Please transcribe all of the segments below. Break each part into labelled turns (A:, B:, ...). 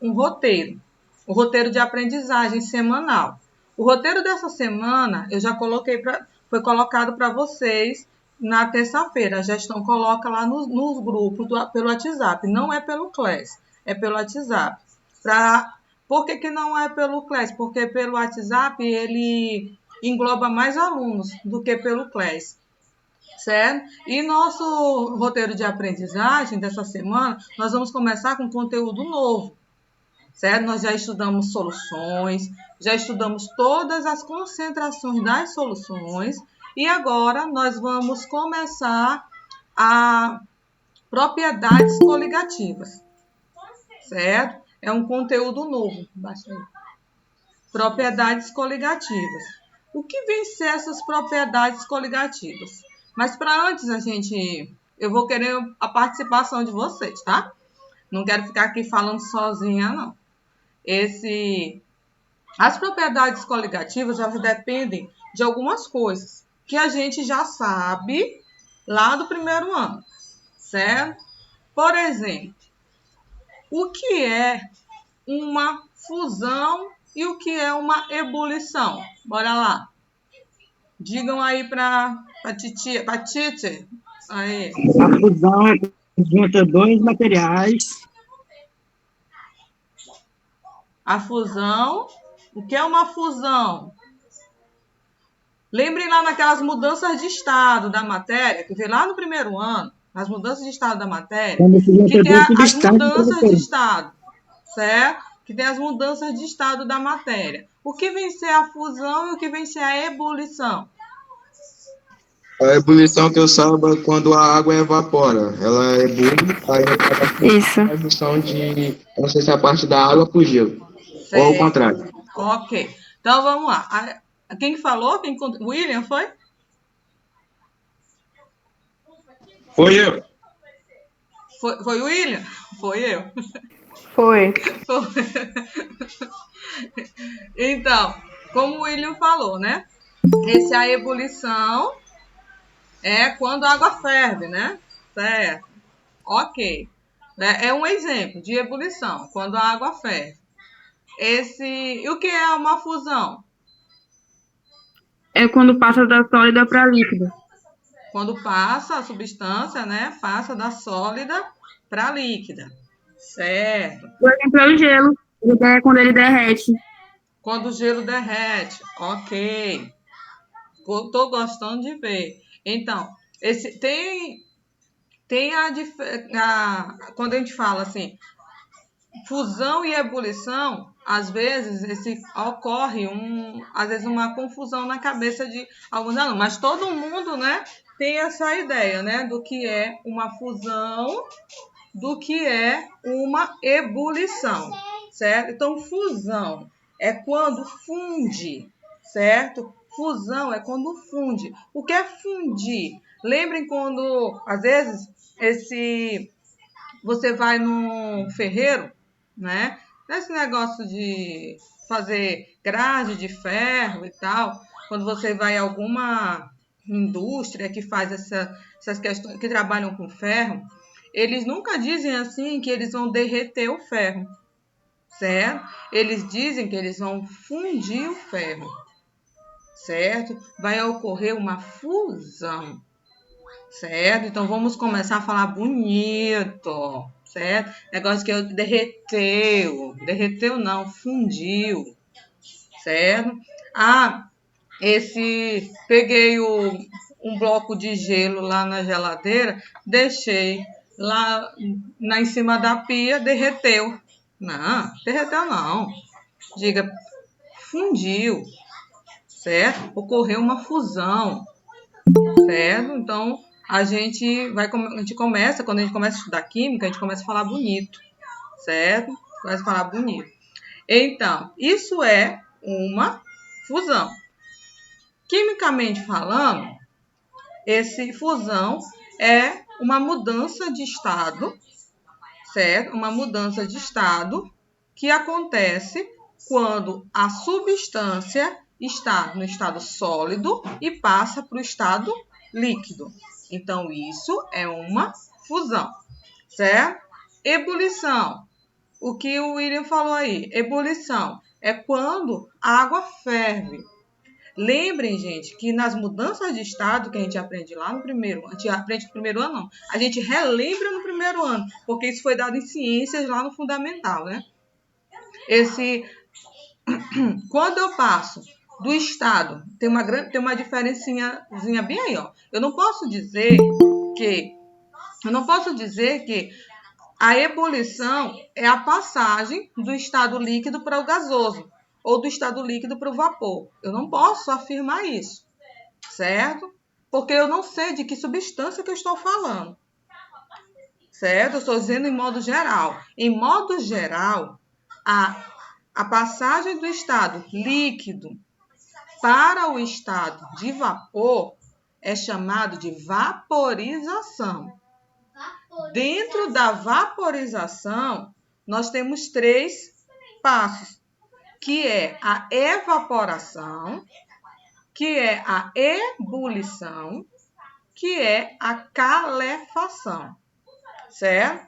A: um roteiro, o roteiro de aprendizagem semanal. O roteiro dessa semana eu já coloquei, foi colocado para vocês na terça-feira. A gestão coloca lá nos grupos pelo WhatsApp, não é pelo Class, é pelo WhatsApp. Por que não é pelo Class? Porque pelo WhatsApp ele engloba mais alunos do que pelo Class. Certo? E nosso roteiro de aprendizagem dessa semana, nós vamos começar com conteúdo novo. Certo? Nós já estudamos soluções, já estudamos todas as concentrações das soluções e agora nós vamos começar a propriedades coligativas. Certo? É um conteúdo novo. Baixa aí. Propriedades coligativas. O que vem ser essas propriedades coligativas? Mas para antes eu vou querer a participação de vocês, tá? Não quero ficar aqui falando sozinha, não. As propriedades coligativas, elas dependem de algumas coisas que a gente já sabe lá do primeiro ano, certo? Por exemplo, o que é uma fusão e o que é uma ebulição? Bora lá. Digam aí para Titi. Aí.
B: A fusão é junta dois materiais.
A: A fusão. O que é uma fusão? Lembrem lá naquelas mudanças de estado da matéria, que veio lá no primeiro ano, nas mudanças de estado da matéria, que tem as mudanças de estado, certo? Que tem as mudanças de estado da matéria. O que vem ser a fusão e o que vem ser a ebulição?
C: A ebulição que eu saiba é quando a água evapora. Ela ebule, aí
D: Isso.
C: a junção de, não sei se é a parte da água pro gelo.
A: Certo.
C: Ou ao contrário.
A: Ok. Então, vamos lá. Quem falou? William, foi?
C: Foi eu.
A: Foi o William? Foi eu.
D: Foi.
A: Então, como o William falou, né? A ebulição é quando a água ferve, né? Certo. Ok. É um exemplo de ebulição, quando a água ferve. E o que é uma fusão?
D: É quando passa da sólida para líquida.
A: Quando passa a substância, né? Passa da sólida para líquida. Certo.
D: Por exemplo, é o gelo. É quando ele derrete.
A: Quando o gelo derrete. Ok. Estou gostando de ver. Então, quando a gente fala assim, fusão e ebulição, às vezes ocorre às vezes uma confusão na cabeça de alguns alunos, mas todo mundo, né, tem essa ideia, né, do que é uma fusão, do que é uma ebulição, certo? Então, fusão é quando funde, certo? Fusão é quando funde. O que é fundir? Lembrem quando, às vezes, você vai num ferreiro, né? Esse negócio de fazer grade de ferro e tal, quando você vai a alguma indústria que faz essas questões, que trabalham com ferro, eles nunca dizem assim que eles vão derreter o ferro, certo? Eles dizem que eles vão fundir o ferro, certo? Vai ocorrer uma fusão, certo? Então, vamos começar a falar bonito, certo? Negócio que derreteu não, fundiu, certo? Peguei um bloco de gelo lá na geladeira, deixei lá em cima da pia, derreteu. Não, derreteu não. Diga, fundiu, certo? Ocorreu uma fusão, certo? Então, a gente começa, quando a gente começa a estudar química, a gente começa a falar bonito, certo? Começa a falar bonito. Então, isso é uma fusão. Quimicamente falando, fusão é uma mudança de estado, certo? Uma mudança de estado que acontece quando a substância está no estado sólido e passa para o estado líquido. Então, isso é uma fusão, certo? Ebulição o que o William falou aí. Ebulição é quando a água ferve. Lembrem, gente, que nas mudanças de estado que a gente aprende lá no primeiro, a gente aprende no primeiro ano, não. A gente relembra no primeiro ano, porque isso foi dado em ciências lá no fundamental, né? Quando eu passo do estado, tem uma diferencinhazinha bem aí, ó. Eu não posso dizer que a ebulição é a passagem do estado líquido para o gasoso ou do estado líquido para o vapor. Eu não posso afirmar isso, certo? Porque eu não sei de que substância que eu estou falando, certo? Eu estou dizendo em modo geral. Em modo geral, a passagem do estado líquido para o estado de vapor é chamado de vaporização. Dentro da vaporização, nós temos 3 passos, que é a evaporação, que é a ebulição, que é a calefação, certo?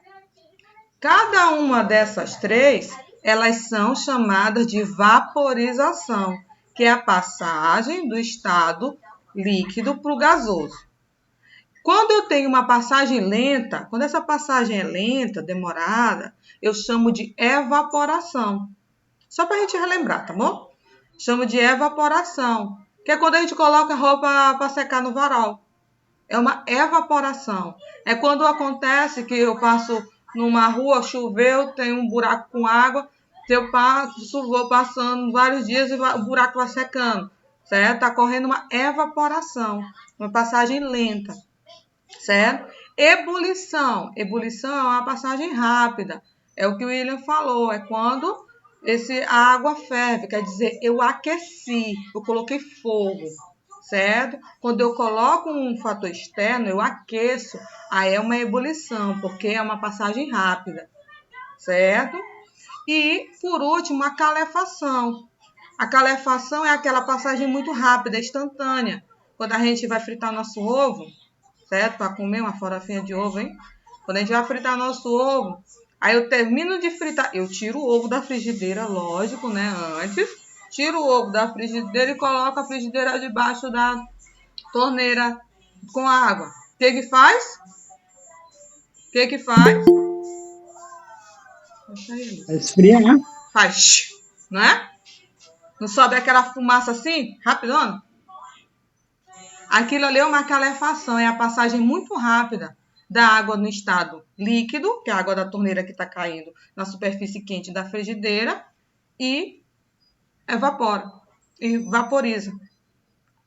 A: Cada uma dessas 3, elas são chamadas de vaporização, que é a passagem do estado líquido para o gasoso. Quando eu tenho uma passagem lenta, quando essa passagem é lenta, demorada, eu chamo de evaporação. Só para a gente relembrar, tá bom? Chamo de evaporação, que é quando a gente coloca a roupa para secar no varal. É uma evaporação. É quando acontece que eu passo numa rua, choveu, tem um buraco com água, eu vou passando vários dias e o buraco vai secando, certo? Está correndo uma evaporação, uma passagem lenta. Certo? Ebulição. Ebulição é uma passagem rápida. É o que o William falou. É quando a água ferve. Quer dizer, eu aqueci. Eu coloquei fogo. Certo? Quando eu coloco um fator externo, eu aqueço. Aí é uma ebulição, porque é uma passagem rápida. Certo? E, por último, a calefação. A calefação é aquela passagem muito rápida, instantânea. Quando a gente vai fritar nosso ovo, certo? Para comer uma farofinha de ovo, hein? Quando a gente vai fritar nosso ovo, aí eu termino de fritar, eu tiro o ovo da frigideira, lógico, né? Antes, tiro o ovo da frigideira e coloco a frigideira debaixo da torneira com água. O que faz? O que faz?
B: Esfriar.
A: Faz, não é? Não sobe aquela fumaça assim, rapidona? Aquilo ali é uma calefação, é a passagem muito rápida da água no estado líquido, que é a água da torneira que está caindo na superfície quente da frigideira, e evapora, e vaporiza,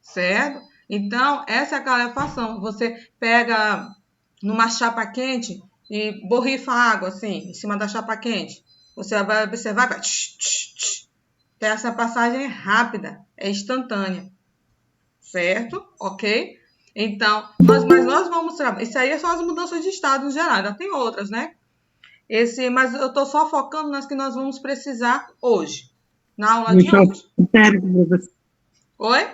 A: certo? Então, essa é a calefação. Você pega numa chapa quente e borrifa a água assim, em cima da chapa quente. Você vai observar que essa passagem é rápida, é instantânea. Certo? Ok? Então, mas nós vamos trabalhar. Isso aí são as mudanças de estado em geral. Ainda tem outras, né? Mas eu estou só focando nas que nós vamos precisar hoje. Na aula de hoje. Oi?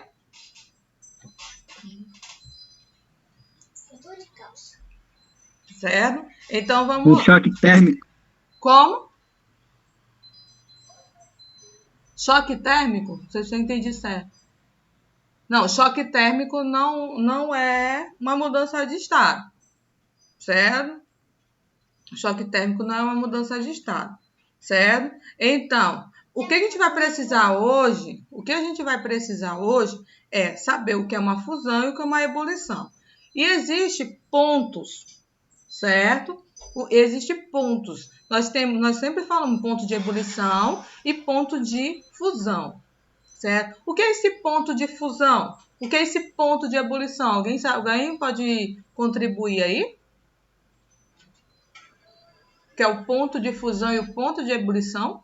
A: Certo? Então vamos.
B: O choque térmico.
A: Como? Choque térmico? Não sei se eu entendi certo. Não, choque térmico não é uma mudança de estado, certo? Choque térmico não é uma mudança de estado, certo? Então, o que a gente vai precisar hoje? O que a gente vai precisar hoje é saber o que é uma fusão e o que é uma ebulição. E existem pontos, certo? Existem pontos. Nós sempre falamos ponto de ebulição e ponto de fusão. Certo? O que é esse ponto de fusão? O que é esse ponto de ebulição? Alguém sabe? Alguém pode contribuir aí? Que é o ponto de fusão e o ponto de ebulição?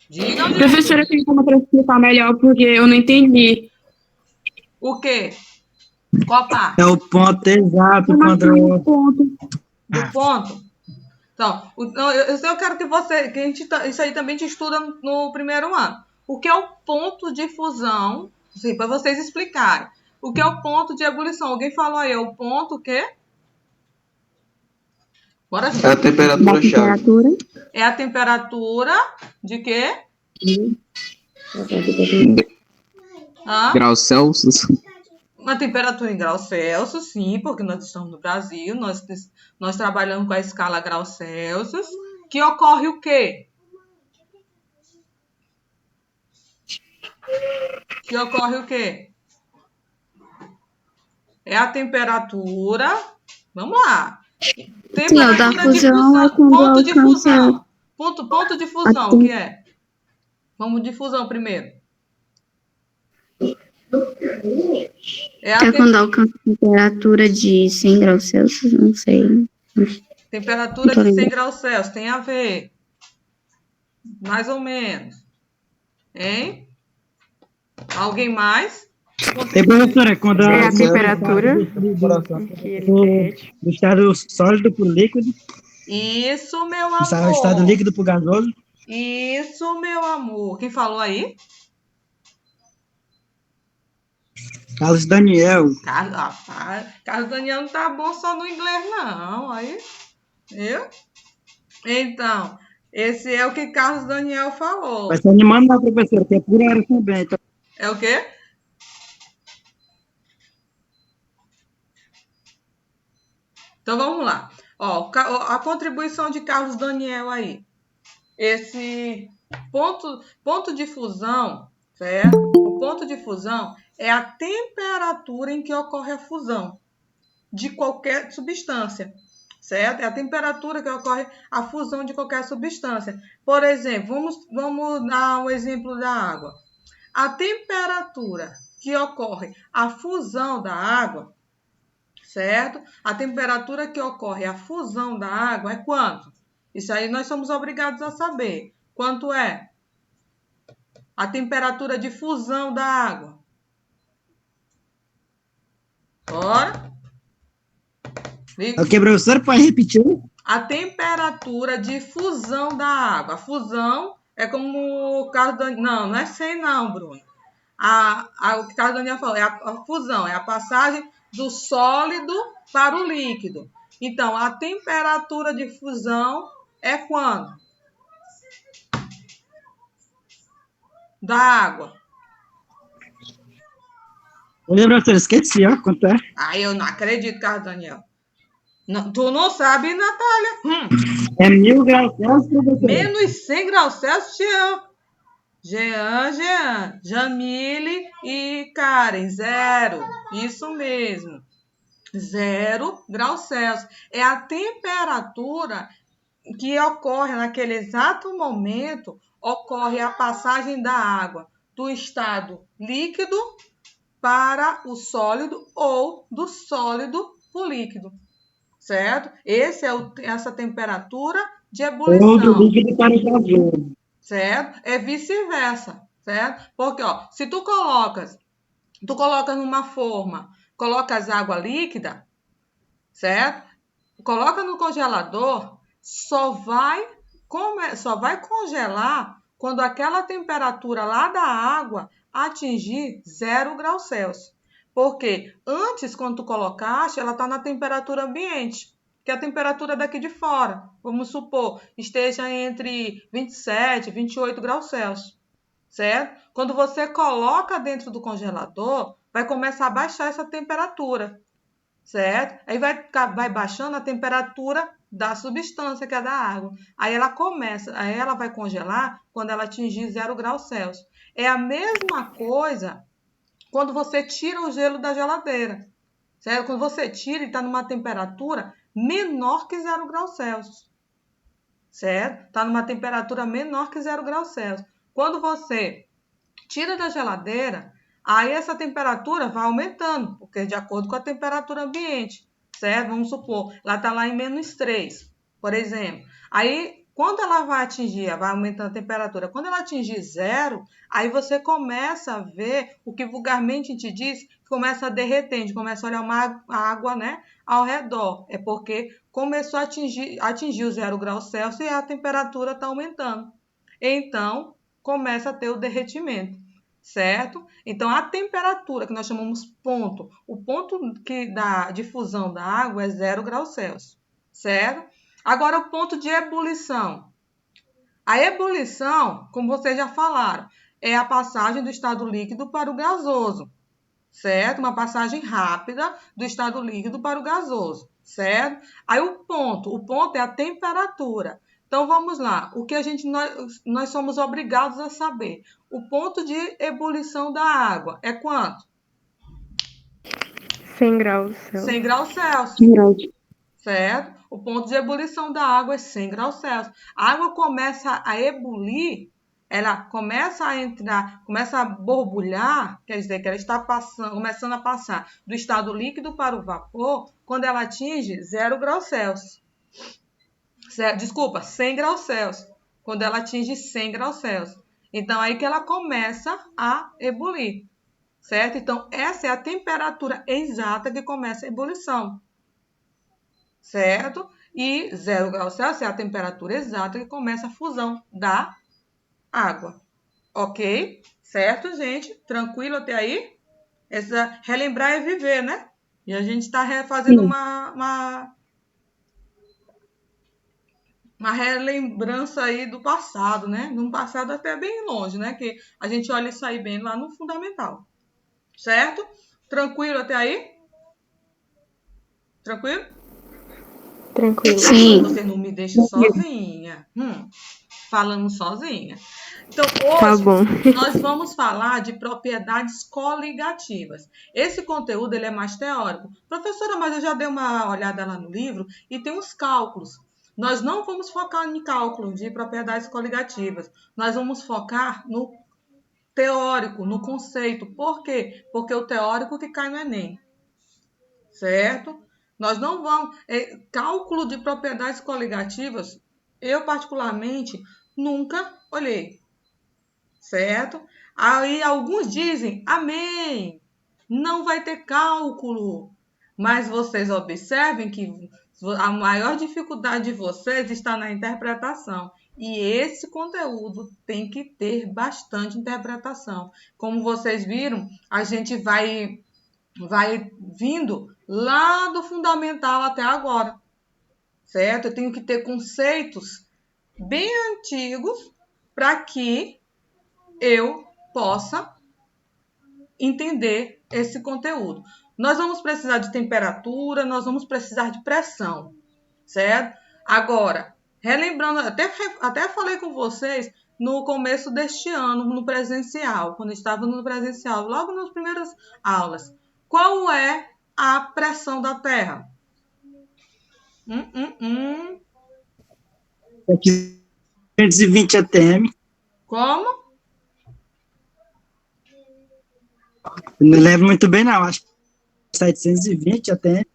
A: Diga.
D: Professora, tem como para explicar melhor, porque eu não entendi.
A: O quê? Qual parte?
B: É o ponto exato.
D: O ponto.
A: Do ponto? Então, eu quero isso aí também te estuda no primeiro ano. O que é o ponto de fusão? Sim, para vocês explicarem. O que é o ponto de ebulição? Alguém falou aí, é o ponto o quê? Bora,
C: É a
A: gente.
D: Da
C: temperatura-chave.
D: temperatura.
A: É a temperatura de quê? Hã?
C: Graus Celsius.
A: Uma temperatura em graus Celsius, sim, porque nós estamos no Brasil, nós trabalhamos com a escala graus Celsius, que ocorre o quê? Que ocorre o quê? É a temperatura. Vamos lá.
D: Sim, o da
A: Temperatura de
D: fusão é
A: fusão.
D: quando
A: Ponto de
D: alcança
A: fusão. Ponto de
D: a,
A: fusão, o que
D: tem-
A: é? Vamos de fusão primeiro. É a
D: é quando alcança a temperatura de 100 graus Celsius, não sei. Não
A: temperatura
D: tô
A: de 100
D: lembrando.
A: graus Celsius. Tem a ver. Mais ou menos. Hein? Alguém mais?
B: Professora, quando
E: É
C: Graus
E: a temperatura que ele derrete.
B: do estado sólido para o líquido,
A: Isso, meu
B: do estado
A: amor.
B: líquido para o gasoso.
A: Isso, meu amor. Quem falou aí?
B: Carlos Daniel.
A: Carlos Daniel não tá bom só no inglês, não. Aí, viu? Então, esse é o que Carlos Daniel falou.
B: Vai se animando, não, professora, que é pura hora também. Então,
A: É o quê? Então, vamos lá. Ó, a contribuição de Carlos Daniel aí. Esse ponto de fusão, certo? O ponto de fusão é a temperatura em que ocorre a fusão de qualquer substância, certo? É a temperatura que ocorre a fusão de qualquer substância. Por exemplo, vamos dar um exemplo da água. A temperatura que ocorre a fusão da água, certo? A temperatura que ocorre a fusão da água é quanto? Isso aí nós somos obrigados a saber. Quanto é a temperatura de fusão da água? Bora?
B: ok, professora, pode repetir?
A: A temperatura de fusão da água. A fusão é como o Carlos Daniel... Não é 100 não, Bruno. O que o Carlos Daniel falou é a fusão, é a passagem do sólido para o líquido. Então, a temperatura de fusão é quando? Da água.
B: Olha, professora, esqueci, ó, quanto é.
A: Eu não acredito, Carlos Daniel. Não, tu não sabe, Natália?
B: É 1000 graus Celsius, professora.
A: Menos 100 graus Celsius, Jean, Jamile e Karen, 0. Isso mesmo. 0 graus Celsius. É a temperatura que ocorre naquele exato momento, ocorre a passagem da água do estado líquido para o sólido ou do sólido para o líquido, certo? Essa temperatura de
B: Ou do
A: ebulição,
B: líquido para o gasoso.
A: certo? É vice-versa, certo? Porque, ó, se tu colocas numa forma, colocas água líquida, certo? Coloca no congelador, só vai congelar quando aquela temperatura lá da água atingir 0 graus Celsius. Porque antes, quando tu colocaste, ela está na temperatura ambiente, que é a temperatura daqui de fora. Vamos supor, esteja entre 27 e 28 graus Celsius, certo? Quando você coloca dentro do congelador, vai começar a baixar essa temperatura, certo? Aí vai baixando a temperatura da substância, que é da água. Aí ela vai congelar quando ela atingir 0 graus Celsius. É a mesma coisa quando você tira o gelo da geladeira, certo? Quando você tira, ele está numa temperatura menor que 0 graus Celsius, certo? Está numa temperatura menor que 0 graus Celsius. Quando você tira da geladeira, aí essa temperatura vai aumentando, porque de acordo com a temperatura ambiente, certo? Vamos supor, ela está lá em menos 3, por exemplo. Aí, quando ela vai aumentando a temperatura, quando ela atingir 0, aí você começa a ver o que vulgarmente a gente diz, que começa a derreter, a gente começa a olhar uma água, né, ao redor. É porque começou a atingir o 0 graus Celsius e a temperatura está aumentando. Então, começa a ter o derretimento, certo? Então, a temperatura que nós chamamos o ponto de fusão da água é 0 graus Celsius, certo? Agora, o ponto de ebulição. A ebulição, como vocês já falaram, é a passagem do estado líquido para o gasoso, certo? Uma passagem rápida do estado líquido para o gasoso, certo? Aí o ponto é a temperatura. Então, vamos lá. O que nós somos obrigados a saber? O ponto de ebulição da água é quanto?
E: 100 graus
A: 100 graus Celsius. Certo? O ponto de ebulição da água é 100 graus Celsius. A água começa a ebulir, ela começa a entrar, começa a borbulhar, quer dizer que ela está começando a passar do estado líquido para o vapor, quando ela atinge 0 graus Celsius. Desculpa, 100 graus Celsius. Quando ela atinge 100 graus Celsius. Então, aí que ela começa a ebulir. Certo? Então, essa é a temperatura exata que começa a ebulição. Certo? E 0 graus Celsius é a temperatura exata que começa a fusão da água. Ok? Certo, gente? Tranquilo até aí? Relembrar é viver, né? E a gente está fazendo uma relembrança aí do passado, né? Num passado até bem longe, né? Que a gente olha isso aí bem lá no fundamental. Certo? Tranquilo até aí? Tranquilo?
E: Tranquilo.
D: Sim.
A: Você não me deixa sozinha. Falando sozinha. Então,
E: Tá
A: hoje,
E: bom.
A: nós vamos falar de propriedades coligativas. Esse conteúdo ele é mais teórico. Professora, mas eu já dei uma olhada lá no livro e tem uns cálculos. Nós não vamos focar em cálculo de propriedades coligativas. Nós vamos focar no teórico, no conceito. Por quê? Porque é o teórico que cai no Enem. Certo? Nós não vamos... cálculo de propriedades coligativas, eu particularmente nunca olhei. Certo? Aí alguns dizem, amém, não vai ter cálculo. Mas vocês observem que a maior dificuldade de vocês está na interpretação. E esse conteúdo tem que ter bastante interpretação. Como vocês viram, a gente vai vindo lá do fundamental até agora. Certo? Eu tenho que ter conceitos bem antigos para que eu possa entender esse conteúdo. Nós vamos precisar de temperatura, nós vamos precisar de pressão, certo? Agora, relembrando, até falei com vocês no começo deste ano, no presencial, quando estava no presencial, logo nas primeiras aulas. Qual é a pressão da Terra?
B: 720 ATM.
A: Como?
B: Não lembro muito bem, não. Acho que 720 ATM.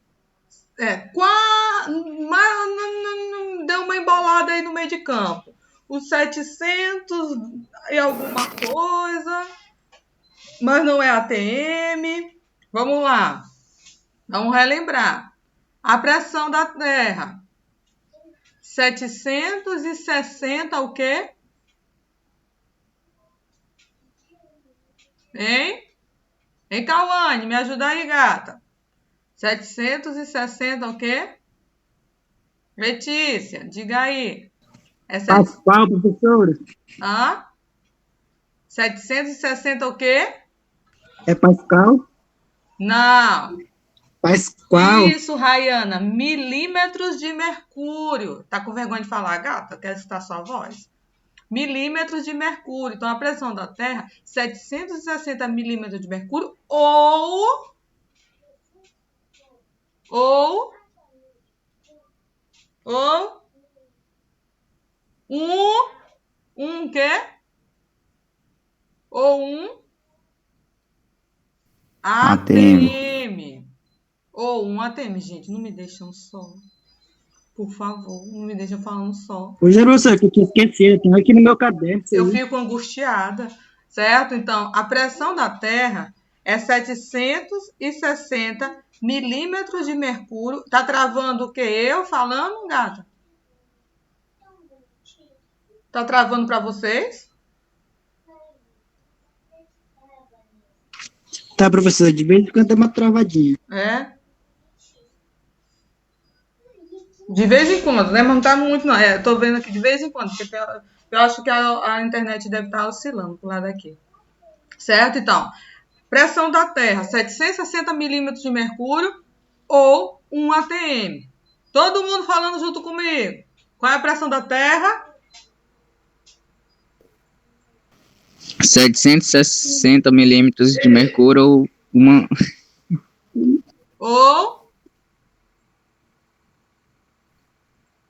A: Deu uma embolada aí no meio de campo. Os 700 e alguma coisa, mas não é ATM. Vamos lá. Vamos relembrar. A pressão da Terra. 760 o quê? Hein? Hein, Cauane? Me ajuda aí, gata. 760 o quê? Letícia, diga aí.
B: Pascal, professora.
A: 760 o quê?
B: É Pascal?
A: Não.
B: Pascal.
A: Isso, Rayana. Milímetros de mercúrio. Tá com vergonha de falar, gata? Quer escutar sua voz? Milímetros de mercúrio. Então, a pressão da Terra, 760 milímetros de mercúrio ou quê? Ou ATM. Ou um ATM, gente, não me deixam só. Por favor, não me deixam falando só.
B: Hoje era você que eu tinha esquecido, tem aqui no meu caderno.
A: Eu fico angustiada, certo? Então, a pressão da Terra é 760 milímetros de mercúrio. Tá travando o quê? Eu falando, gata? Tá travando para vocês?
B: Tá, professora, de vez em quando dá uma travadinha.
A: É? De vez em quando, né? Mas não tá muito, não. Tô vendo aqui de vez em quando, porque eu acho que a internet deve estar oscilando pro lado aqui. Certo? Então, pressão da Terra, 760 milímetros de mercúrio ou 1 atm. Todo mundo falando junto comigo. Qual é a pressão da Terra?
F: 760 milímetros de mercúrio ou
A: Ou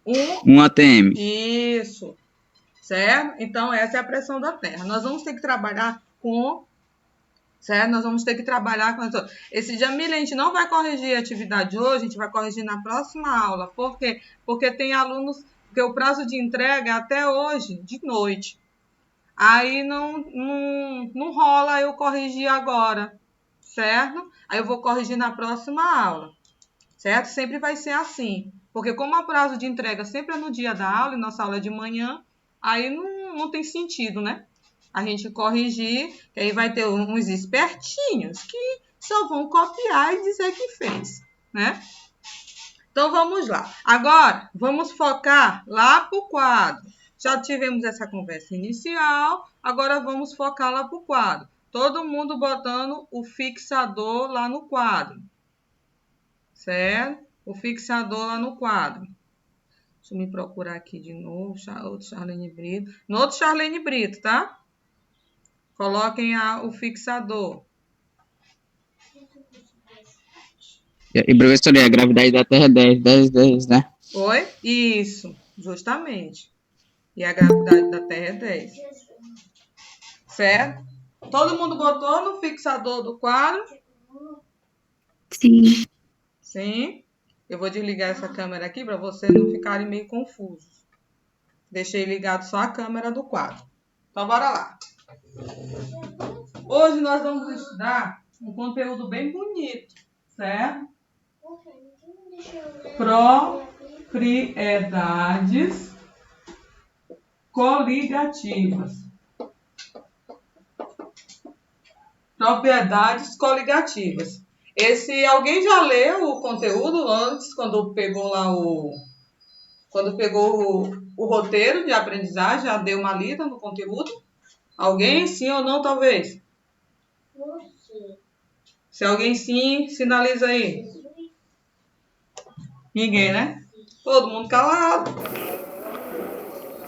F: 1 atm.
A: Isso. Certo? Então, essa é a pressão da Terra. Nós vamos ter que trabalhar com... Certo? Nós vamos ter que trabalhar com... Esse Jamile, a gente não vai corrigir a atividade hoje, a gente vai corrigir na próxima aula. Por quê? Porque tem alunos... Porque o prazo de entrega é até hoje, de noite. Aí não rola eu corrigir agora. Certo? Aí eu vou corrigir na próxima aula. Certo? Sempre vai ser assim. Porque como o prazo de entrega sempre é no dia da aula, e nossa aula é de manhã, aí não tem sentido, né? A gente corrigir, que aí vai ter uns espertinhos que só vão copiar e dizer que fez, né? Então, vamos lá. Agora, vamos focar lá para o quadro. Já tivemos essa conversa inicial, agora vamos focar lá para o quadro. Todo mundo botando o fixador lá no quadro. Certo? O fixador lá no quadro. Deixa eu me procurar aqui de novo, outro Charlene Brito. No outro Charlene Brito, tá? Coloquem o fixador.
F: E professor, a gravidade da Terra é 10, né?
A: Oi? Isso, justamente. E a gravidade da Terra é 10. Certo? Todo mundo botou no fixador do quadro?
D: Sim.
A: Sim. Eu vou desligar essa câmera aqui para vocês não ficarem meio confusos. Deixei ligado só a câmera do quadro. Então, bora lá. Hoje nós vamos estudar um conteúdo bem bonito, certo? Propriedades coligativas. Propriedades coligativas. Alguém já leu o conteúdo antes, quando pegou lá o roteiro de aprendizagem, já deu uma lida no conteúdo? Alguém? Sim ou não, talvez? Se alguém sim, sinaliza aí. Ninguém, né? Todo mundo calado.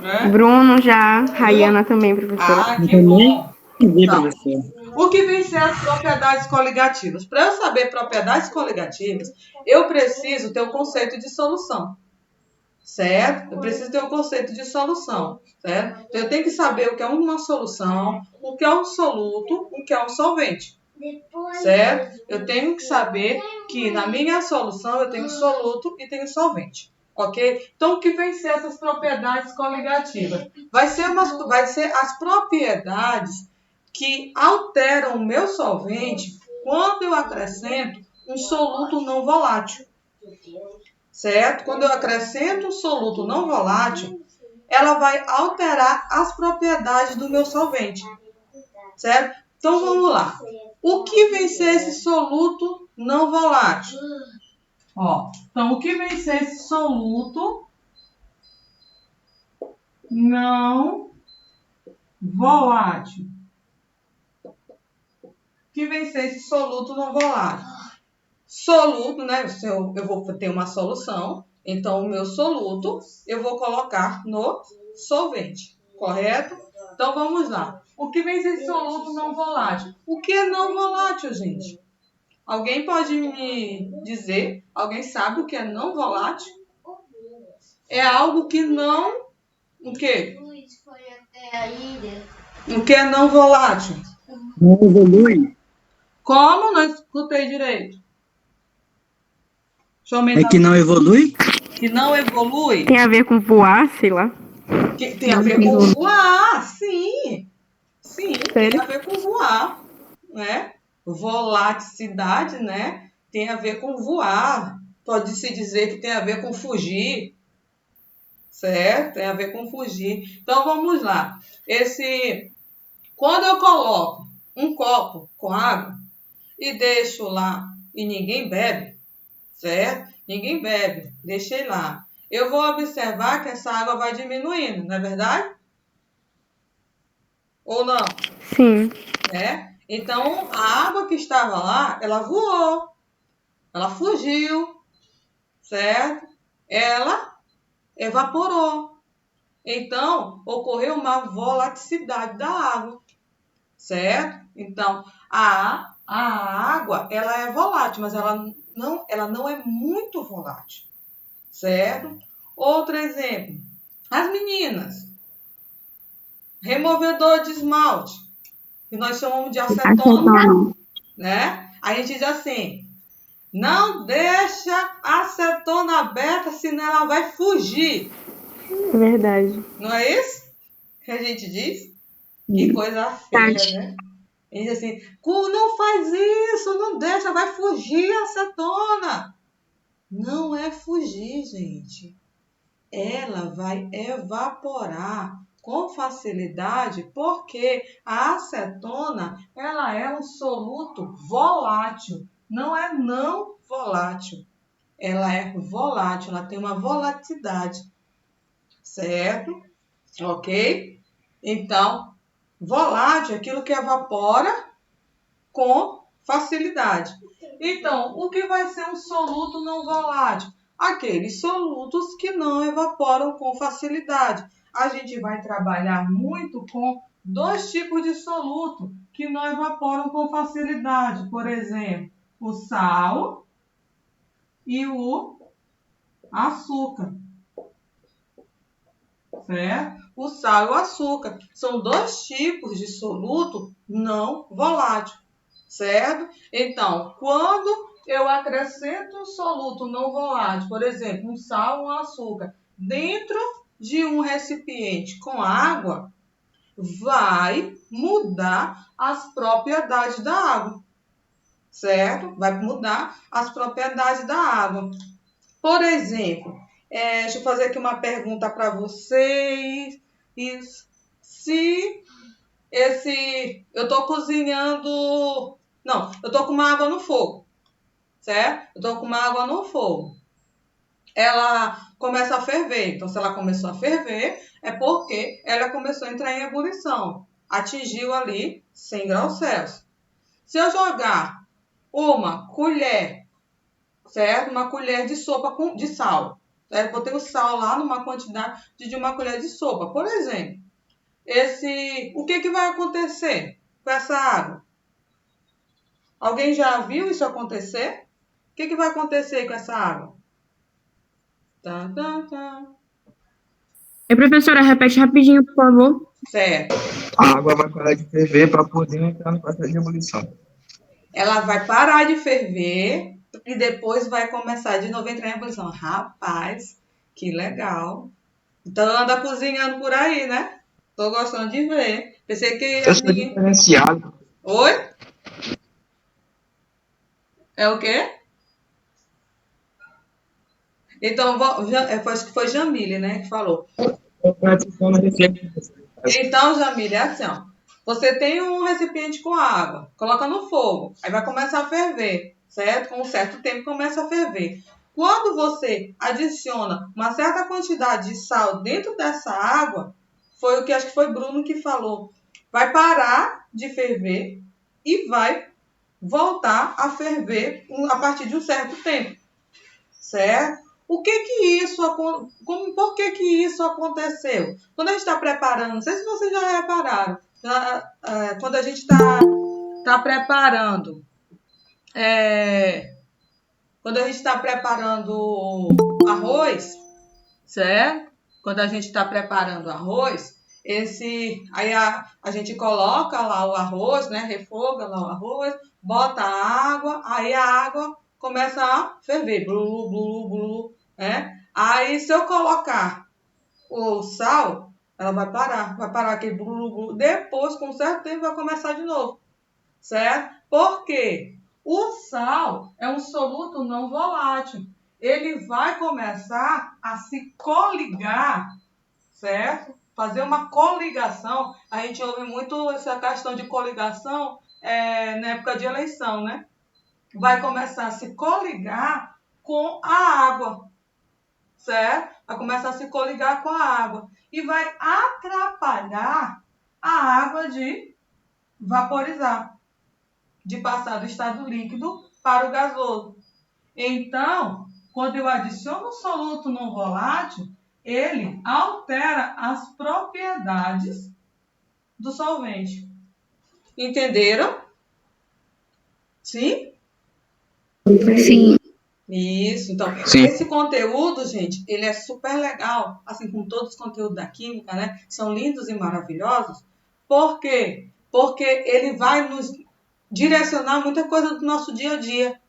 A: Né?
E: Bruno já, Rayana também, professora.
A: Ah, que bom.
B: Entendi,
A: Então,
B: professor.
A: o que vem ser as propriedades coligativas? Para eu saber propriedades coligativas, eu preciso ter o conceito de solução. Certo? Eu preciso ter o conceito de solução. Certo? Então, eu tenho que saber o que é uma solução, o que é um soluto, o que é um solvente. Certo? Eu tenho que saber que na minha solução eu tenho soluto e tenho solvente. Ok? Então, o que vem ser essas propriedades coligativas? Vai ser as propriedades que alteram o meu solvente quando eu acrescento um soluto não volátil. Certo? Quando eu acrescento um soluto não volátil, ela vai alterar as propriedades do meu solvente. Certo? Então, vamos lá. O que vem ser esse soluto não volátil? Então, o que vem ser esse soluto não volátil? O que vem ser esse soluto não volátil? Soluto, né? Eu vou ter uma solução, então o meu soluto eu vou colocar no solvente, correto? Então, vamos lá. O que vem ser esse soluto não volátil? O que é não volátil, gente? Alguém pode me dizer? Alguém sabe o que é não volátil? É algo que não... O quê? O que é não volátil?
B: Não evolui.
A: Como? Não escutei direito. Deixa eu aumentar.
B: É que não evolui?
A: Que não evolui?
E: Tem a ver com voar, sei lá.
A: Que tem a ver com voar, sim. Sim,
E: Sério?
A: tem a ver com voar, né? Volaticidade, né? Tem a ver com voar. Pode-se dizer que tem a ver com fugir. Certo? Tem a ver com fugir. Então, vamos lá. Quando eu coloco um copo com água e deixo lá e ninguém bebe, certo? Ninguém bebe, deixei lá. eu vou observar que essa água vai diminuindo, não é verdade? Ou não?
E: Sim.
A: Né? Então, a água que estava lá, ela voou, ela fugiu, certo? Ela evaporou. Então, ocorreu uma volatilidade da água, certo? Então, a água, ela é volátil, mas ela não é muito volátil, certo? Outro exemplo, as meninas, removedor de esmalte, que nós chamamos de acetona,
D: Acetona.
A: né? A gente diz assim, não deixa a acetona aberta, senão ela vai fugir.
E: É verdade.
A: Não é isso que a gente diz? Que coisa feia, né? E diz assim, não faz isso, não deixa, vai fugir a acetona. Não é fugir, gente. Ela vai evaporar com facilidade, porque a acetona, ela é um soluto volátil, não é não volátil. Ela é volátil, ela tem uma volatilidade, certo? Ok? Então, volátil é aquilo que evapora com facilidade. Então, o que vai ser um soluto não volátil? Aqueles solutos que não evaporam com facilidade. A gente vai trabalhar muito com dois tipos de soluto que não evaporam com facilidade. Por exemplo, o sal e o açúcar. Certo? O sal e o açúcar são dois tipos de soluto não volátil, certo? Então, quando eu acrescento um soluto não volátil, por exemplo, um sal ou um açúcar, dentro de um recipiente com água, vai mudar as propriedades da água, certo? Vai mudar as propriedades da água. Por exemplo, deixa eu fazer aqui uma pergunta para vocês. Se eu estou cozinhando... Não, eu estou com uma água no fogo, certo? Eu estou com uma água no fogo. Ela começa a ferver. Então, se ela começou a ferver, é porque ela começou a entrar em ebulição. Atingiu ali 100 graus Celsius. Se eu jogar uma colher, certo? Uma colher de sopa de sal. Certo? Botei o sal lá numa quantidade de uma colher de sopa. Por exemplo, o que vai acontecer com essa água? Alguém já viu isso acontecer? O que vai acontecer com essa água? Tá, tá, tá.
E: Professora, repete rapidinho, por favor.
A: Certo.
C: A água vai parar de ferver para poder entrar no processo de ebulição.
A: Ela vai parar de ferver e depois vai começar de novo a entrar em ebulição. Rapaz, que legal. Então anda cozinhando por aí, né? Tô gostando de ver. Pensei que
C: Eu sou diferenciado.
A: Oi? É o quê? Então, acho que foi Jamile, né, que falou. Então, Jamile, é assim, ó. Você tem um recipiente com água, coloca no fogo, aí vai começar a ferver, certo? Com um certo tempo começa a ferver. Quando você adiciona uma certa quantidade de sal dentro dessa água, foi o que acho que foi Bruno que falou, vai parar de ferver e vai voltar a ferver a partir de um certo tempo, certo? Por que isso aconteceu? Quando a gente está preparando, não sei se vocês já repararam, quando a gente está preparando, quando a gente está preparando arroz, certo? Quando a gente está preparando arroz, aí a gente coloca lá o arroz, né? Refoga lá o arroz, bota a água, aí a água começa a ferver, blu, blu, blu, né? Aí se eu colocar o sal, ela vai parar aquele blu, blu. Depois, com um certo tempo, vai começar de novo, certo? Por quê? O sal é um soluto não volátil. Ele vai começar a se coligar, certo? Fazer uma coligação. A gente ouve muito essa questão de coligação na época de eleição, né? Vai começar a se coligar com a água, certo? vai começar a se coligar com a água e vai atrapalhar a água de vaporizar, de passar do estado líquido para o gasoso. Então, quando eu adiciono o soluto não volátil, ele altera as propriedades do solvente. Entenderam? Sim?
D: Sim.
A: Isso. Então,
F: Sim.
A: esse conteúdo, gente, ele é super legal, assim como todos os conteúdos da química, né? São lindos e maravilhosos. Por quê? Porque ele vai nos direcionar muita coisa do nosso dia a dia,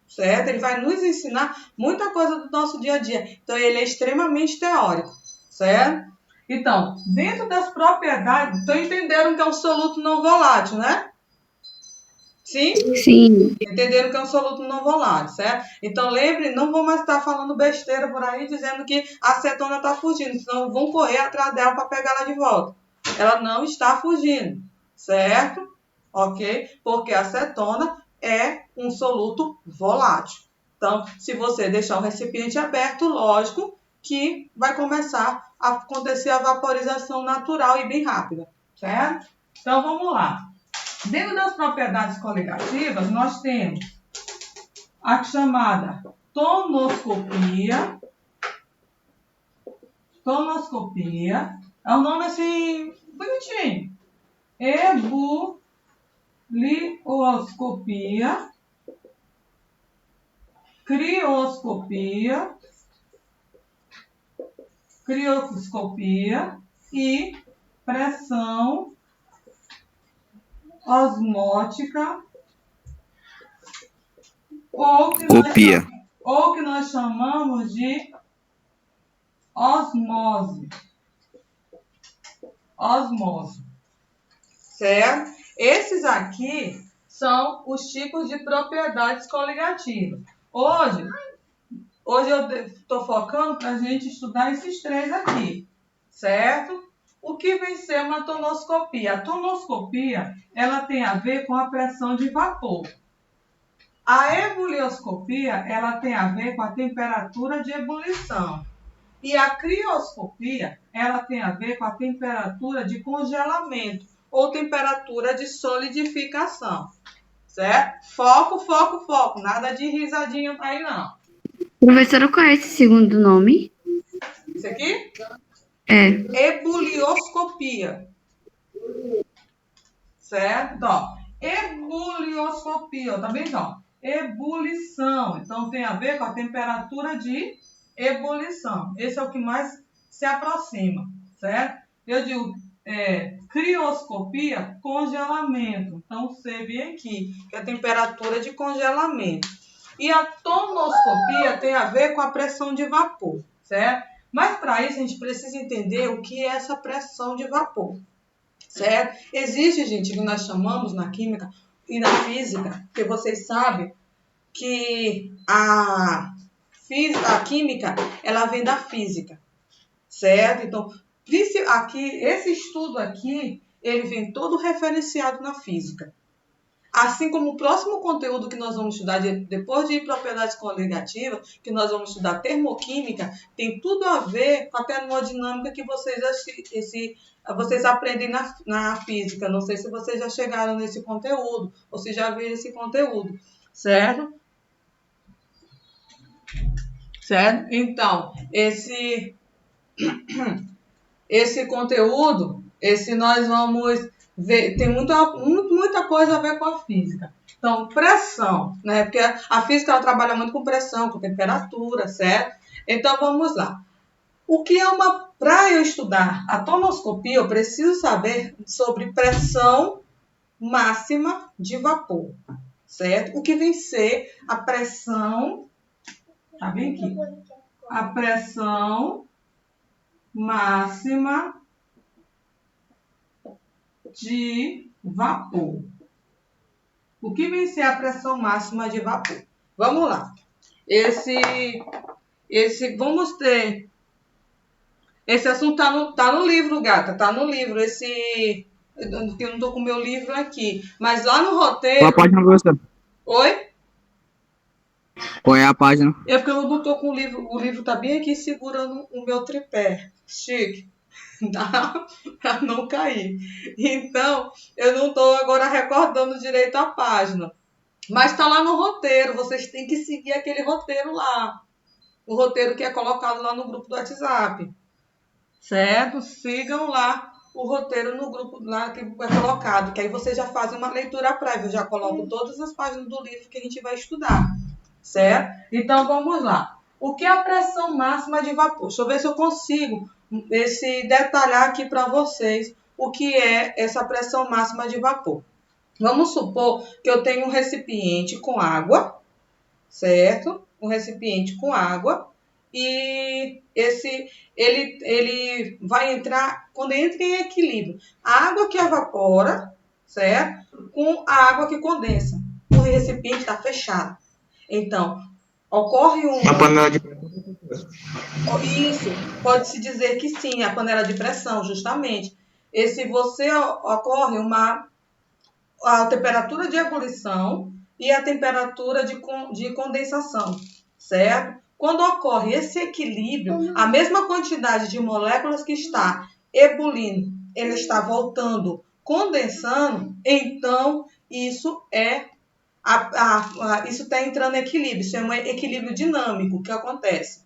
A: certo? Ele vai nos ensinar muita coisa do nosso dia a dia. Então, ele é extremamente teórico, certo? Então, dentro das propriedades, estão entendendo que é um soluto não volátil, né? Sim?
D: Sim.
A: Entenderam que é um soluto não volátil, certo? Então, lembre, não vão mais estar falando besteira por aí, dizendo que a acetona está fugindo, senão vão correr atrás dela para pegar ela de volta. Ela não está fugindo, certo? Ok? Porque a acetona é um soluto volátil. Então, se você deixar o recipiente aberto, lógico que vai começar a acontecer a vaporização natural e bem rápida, certo? Então, vamos lá. Dentro das propriedades coligativas, nós temos a chamada tonoscopia. Tonoscopia. É um nome assim, bonitinho. Ebulioscopia. Crioscopia e pressão osmótica ou que nós chamamos de osmose. Certo? Esses aqui são os tipos de propriedades coligativas. Hoje eu estou focando para a gente estudar esses três aqui, certo? O que vem ser uma tonoscopia? A tonoscopia, ela tem a ver com a pressão de vapor. A ebulioscopia, ela tem a ver com a temperatura de ebulição. E a crioscopia, ela tem a ver com a temperatura de congelamento ou temperatura de solidificação. Certo? Foco. Nada de risadinho aí, não.
D: Professora, qual é esse segundo nome?
A: Isso aqui?
D: É.
A: Ebulioscopia. Certo? Então, ebulioscopia, tá bem? Então, ebulição. Então, tem a ver com a temperatura de ebulição. Esse é o que mais se aproxima, certo? Eu digo crioscopia, congelamento. Então, você vê aqui que é a temperatura de congelamento. E a tonoscopia tem a ver com a pressão de vapor, certo? Mas, para isso, a gente precisa entender o que é essa pressão de vapor, certo? Existe, gente, que nós chamamos na química e na física, que vocês sabem que a química, ela vem da física, certo? Então, esse estudo aqui, ele vem todo referenciado na física. Assim como o próximo conteúdo que nós vamos estudar, depois de propriedades coligativas, que nós vamos estudar termoquímica, tem tudo a ver com a termodinâmica que vocês aprendem na física. Não sei se vocês já chegaram nesse conteúdo, ou se já viram esse conteúdo, certo? Certo? Então, esse conteúdo, nós vamos ver, tem muita coisa a ver com a física. Então, pressão, né? Porque a física ela trabalha muito com pressão, com temperatura, certo? Então, vamos lá. O que é para eu estudar a tonoscopia, eu preciso saber sobre pressão máxima de vapor, certo? O que vem ser a pressão, tá bem aqui? A pressão máxima de vapor. O que vem ser a pressão máxima de vapor? Vamos lá. Vamos ter... Esse assunto tá no livro, gata. Tá no livro. Eu não tô com o meu livro aqui. Mas lá no roteiro...
F: Qual página, professor?
A: Oi?
F: Qual é a página?
A: É porque eu não tô com o livro tá bem aqui segurando o meu tripé. Chique. Tá? Pra não cair. Então, eu não tô agora recordando direito a página. Mas tá lá no roteiro, vocês têm que seguir aquele roteiro lá. O roteiro que é colocado lá no grupo do WhatsApp. Certo? Sigam lá o roteiro no grupo lá que é colocado, que aí vocês já fazem uma leitura prévia. Eu já coloco todas as páginas do livro que a gente vai estudar. Certo? Então, vamos lá. O que é a pressão máxima de vapor? Deixa eu ver se eu consigo detalhar aqui para vocês o que é essa pressão máxima de vapor. Vamos supor que eu tenho um recipiente com água, certo? Um recipiente com água e ele vai entrar, quando entra em equilíbrio, a água que evapora, certo? Com a água que condensa. O recipiente está fechado. Então, ocorre
C: Uma panela de
A: Isso, pode-se dizer que sim, a panela de pressão, justamente. Ocorre a temperatura de ebulição e a temperatura de condensação, certo? Quando ocorre esse equilíbrio, a mesma quantidade de moléculas que está ebulindo, ele está voltando, condensando, então isso isso está entrando em equilíbrio, isso é um equilíbrio dinâmico que acontece.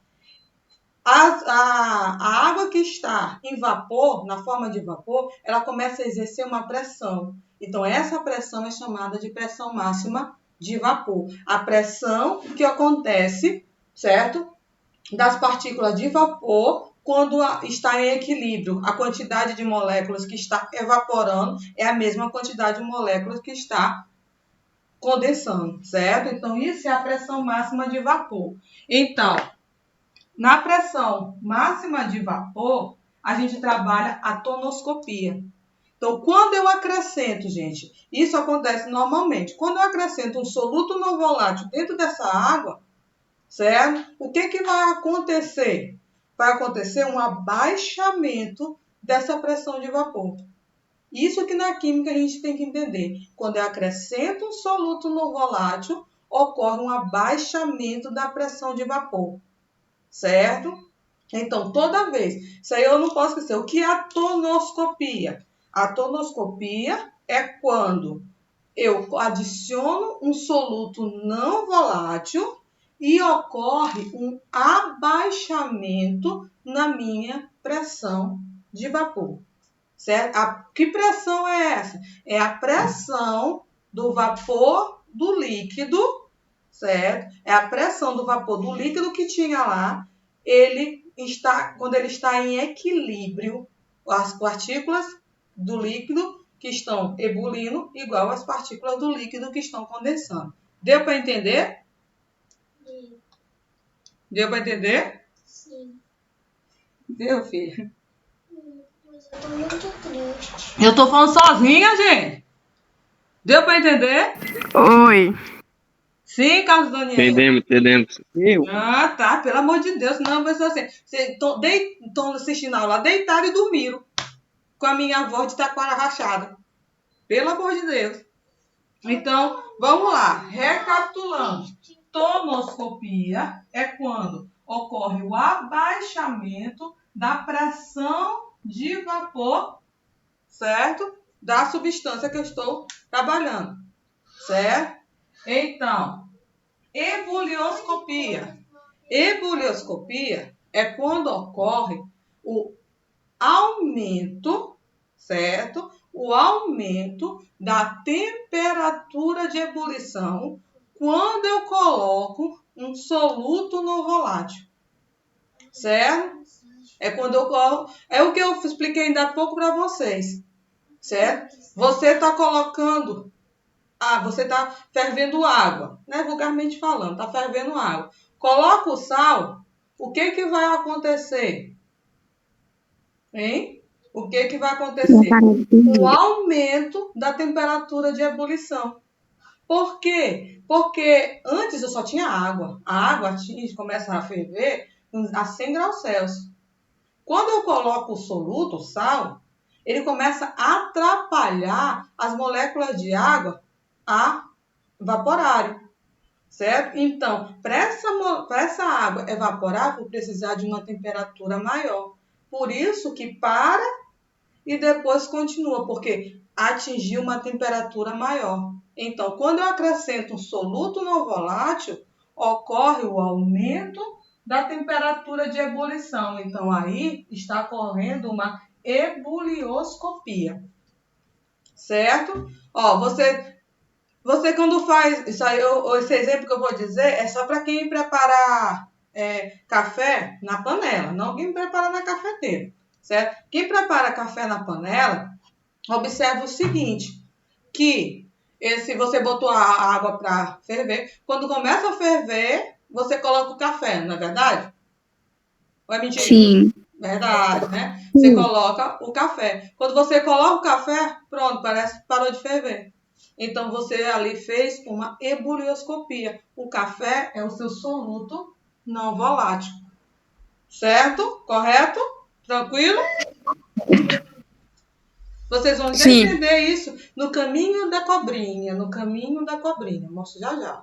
A: A água que está em vapor, na forma de vapor, ela começa a exercer uma pressão. Então, essa pressão é chamada de pressão máxima de vapor. A pressão que acontece, certo? Das partículas de vapor quando está em equilíbrio. A quantidade de moléculas que está evaporando é a mesma quantidade de moléculas que está condensando, certo? Então, isso é a pressão máxima de vapor. Então, na pressão máxima de vapor, a gente trabalha a tonoscopia. Então, quando eu acrescento, gente, isso acontece normalmente. Quando eu acrescento um soluto não volátil dentro dessa água, certo? O que vai acontecer? Vai acontecer um abaixamento dessa pressão de vapor. Isso que na química a gente tem que entender. Quando eu acrescento um soluto não volátil, ocorre um abaixamento da pressão de vapor. Certo? Então, toda vez, isso aí eu não posso esquecer. O que é a tonoscopia? A tonoscopia é quando eu adiciono um soluto não volátil e ocorre um abaixamento na minha pressão de vapor. Certo? Que pressão é essa? É a pressão do vapor do líquido, certo? É a pressão do vapor do líquido que tinha lá. Quando ele está em equilíbrio, as partículas do líquido que estão ebulindo igual às partículas do líquido que estão condensando. Deu para entender? Sim. Deu para entender?
G: Sim.
A: Deu, filho?
G: Mas eu tô muito triste.
A: Eu tô falando sozinha, gente. Deu para entender?
E: Oi.
A: Sim, Carlos Daniel.
F: Entendemos.
A: Ah, tá. Pelo amor de Deus. Não, mas assim, vocês estão assistindo a aula deitaram e dormiram. Com a minha voz de taquara rachada. Pelo amor de Deus. Então, vamos lá. Recapitulando. Tonoscopia é quando ocorre o abaixamento da pressão de vapor, certo? Da substância que eu estou trabalhando, certo? Então, ebulioscopia. Ebulioscopia é quando ocorre o aumento, certo? O aumento da temperatura de ebulição quando eu coloco um soluto não volátil, certo? É quando eu coloco, é o que eu expliquei ainda há pouco para vocês, certo? Você está colocando, você está fervendo água, né? Vulgarmente falando, está fervendo água. Coloca o sal, o que vai acontecer? Hein? O que vai acontecer? O aumento da temperatura de ebulição. Por quê? Porque antes eu só tinha água. A água começa a ferver a 100 graus Celsius. Quando eu coloco o soluto, o sal, ele começa a atrapalhar as moléculas de água a evaporarem. certo? Então, para essa água evaporar, vou precisar de uma temperatura maior. Por isso que para e depois continua, porque atingiu uma temperatura maior. Então, quando eu acrescento um soluto não volátil, ocorre o aumento da temperatura de ebulição. Então, aí está ocorrendo uma ebulioscopia, certo? Ó, você quando faz isso aí, esse exemplo que eu vou dizer é só para quem prepara café na panela, não quem prepara na cafeteira, certo? Quem prepara café na panela, observa o seguinte, que se você botou a água para ferver, quando começa a ferver, você coloca o café, não é verdade? Ou é mentira?
D: Sim.
A: Verdade, né? Você coloca o café. Quando você coloca o café, pronto, parece que parou de ferver. Então, você ali fez uma ebulioscopia. O café é o seu soluto não volátil. Certo? Correto? Tranquilo? Vocês vão
E: Sim.
A: entender isso no caminho da cobrinha. No caminho da cobrinha. Mostro já já.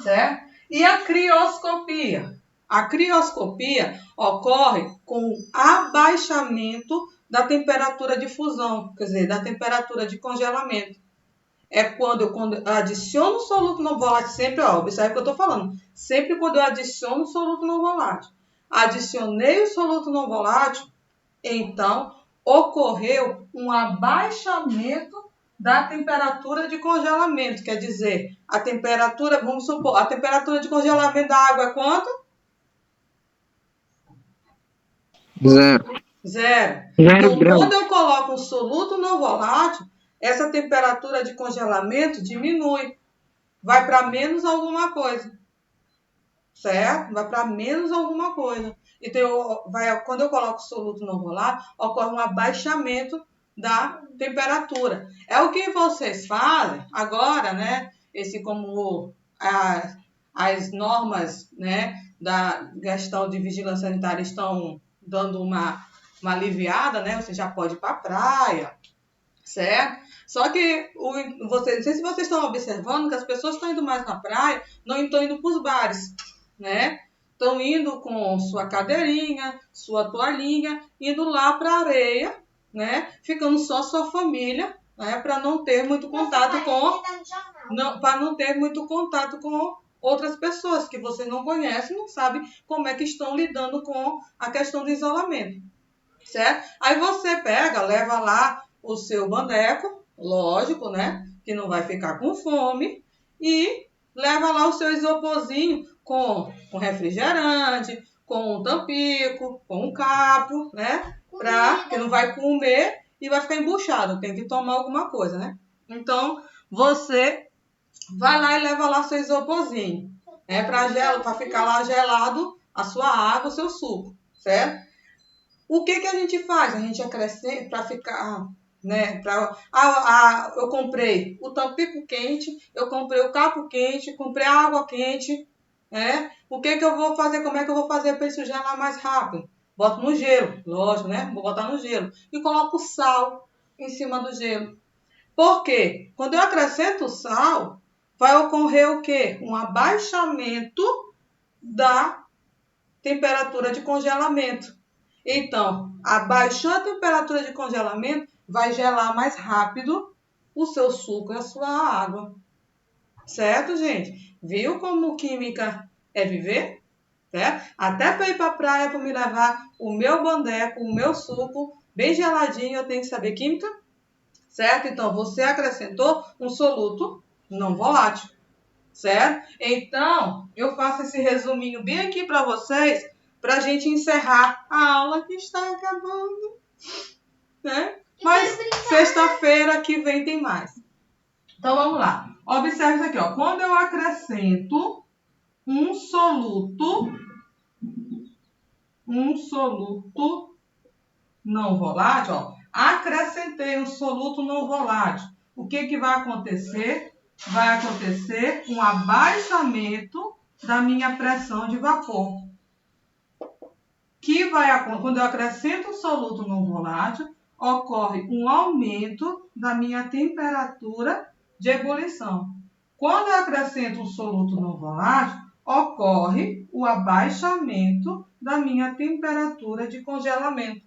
A: Certo? E a crioscopia? A crioscopia ocorre com o abaixamento da temperatura de fusão, quer dizer, da temperatura de congelamento. É quando eu adiciono o soluto não volátil, sempre, ó, observe o que eu estou falando, sempre quando eu adiciono o soluto não volátil. Adicionei o soluto não volátil, então ocorreu um abaixamento da temperatura de congelamento, quer dizer, a temperatura, vamos supor, a temperatura de congelamento da água é quanto?
F: 0.
A: 0.
B: 0
A: Então,
B: graus.
A: quando eu coloco um soluto não volátil, essa temperatura de congelamento diminui. Vai para menos alguma coisa. Certo? Vai para menos alguma coisa. Então, quando eu coloco soluto não volátil, ocorre um abaixamento da temperatura. É o que vocês fazem agora, né? Como as normas, né, da questão de vigilância sanitária estão dando uma aliviada, né? Você já pode ir para a praia, certo? Só que, não sei se vocês estão observando que as pessoas estão indo mais na praia, não estão indo para os bares, né? Estão indo com sua cadeirinha, sua toalhinha, indo lá para a areia, né? Ficando só sua família, né? Para não ter muito contato com outras pessoas que você não conhece, não sabe como é que estão lidando com a questão do isolamento, certo? Aí você pega, leva lá o seu bandeco, lógico, né? Que não vai ficar com fome, e leva lá o seu isoporzinho com refrigerante, com um tampico, com um capo, né? Que não vai comer e vai ficar embuchado, tem que tomar alguma coisa, né? Então, você vai lá e leva lá seu isoporzinho, né? Para ficar lá gelado a sua água, o seu suco, certo? O que a gente faz? A gente acrescenta para ficar, né? Eu comprei o tampico quente, eu comprei o capo quente, comprei a água quente, né? O que eu vou fazer? Como é que eu vou fazer para isso gelar mais rápido? Boto no gelo, lógico, né? Vou botar no gelo. E coloco sal em cima do gelo. Por quê? Quando eu acrescento sal, vai ocorrer o quê? Um abaixamento da temperatura de congelamento. Então, abaixou a temperatura de congelamento, vai gelar mais rápido o seu suco e a sua água. Certo, gente? Viu como química é viver? Certo? Até para ir para a praia, para me levar o meu bandeco, o meu suco, bem geladinho, eu tenho que saber química. Certo? Então, você acrescentou um soluto não volátil. Certo? Então, eu faço esse resuminho bem aqui para vocês, para a gente encerrar a aula que está acabando, né? Mas sexta-feira que vem tem mais. Então, vamos lá. Observe isso aqui, ó. Quando eu acrescento um soluto não volátil, ó. Acrescentei um soluto não volátil. O que vai acontecer? Vai acontecer um abaixamento da minha pressão de vapor. Quando eu acrescento um soluto não volátil, ocorre um aumento da minha temperatura de ebulição. Quando eu acrescento um soluto não volátil, ocorre o abaixamento da minha temperatura de congelamento.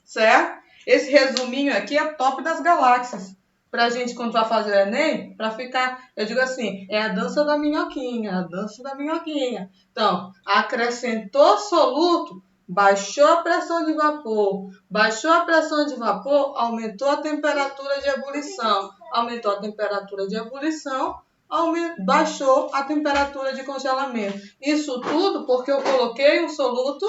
A: Certo? Esse resuminho aqui é top das galáxias. Pra gente, quando vai fazer o Enem, pra ficar, eu digo assim, é a dança da minhoquinha, a dança da minhoquinha. Então, acrescentou soluto, baixou a pressão de vapor. Baixou a pressão de vapor, aumentou a temperatura de ebulição. Aumentou a temperatura de ebulição, baixou a temperatura de congelamento. Isso tudo porque eu coloquei um soluto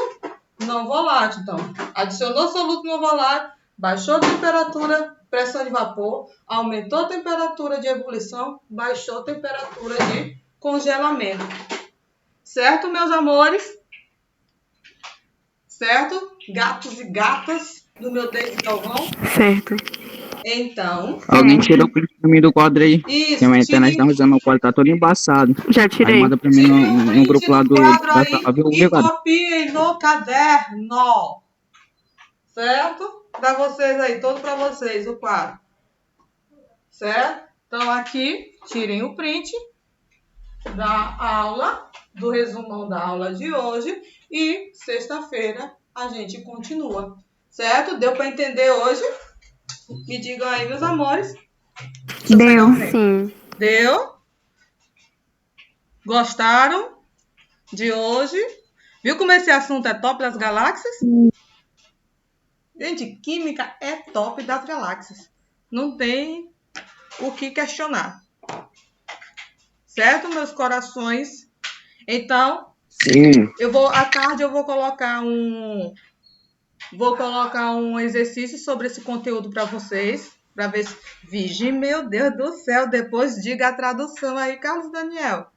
A: não volátil. Então, adicionou soluto não volátil, baixou a temperatura, pressão de vapor, aumentou a temperatura de ebulição, baixou a temperatura de congelamento. Certo, meus amores? Certo? Gatos e gatas do meu David Galvão?
E: Certo.
A: Então...
F: Alguém tirou o print pra mim do quadro aí.
A: Isso,
F: Tem uma internet da usando meu quadro, tá todo embaçado.
E: Já
F: Aí
E: tirei.
F: manda pra mim no grupo lá do
A: quadro
F: da
A: aí
F: sala, viu,
A: e
F: cara?
A: copiem no caderno. Certo? Para vocês aí, todo para vocês, o quadro. Certo? Então, aqui, tirem o print da aula, do resumão da aula de hoje. E sexta-feira a gente continua. Certo? Deu para entender hoje? Me digam aí, meus amores.
E: Deu, sim.
A: Deu? Gostaram de hoje? Viu como esse assunto é top das galáxias? Gente, química é top das galáxias. Não tem o que questionar. Certo, meus corações? Então,
F: Sim.
A: à tarde eu vou colocar um exercício sobre esse conteúdo para vocês. Para ver se... Virgem, meu Deus do céu, depois diga a tradução aí, Carlos Daniel.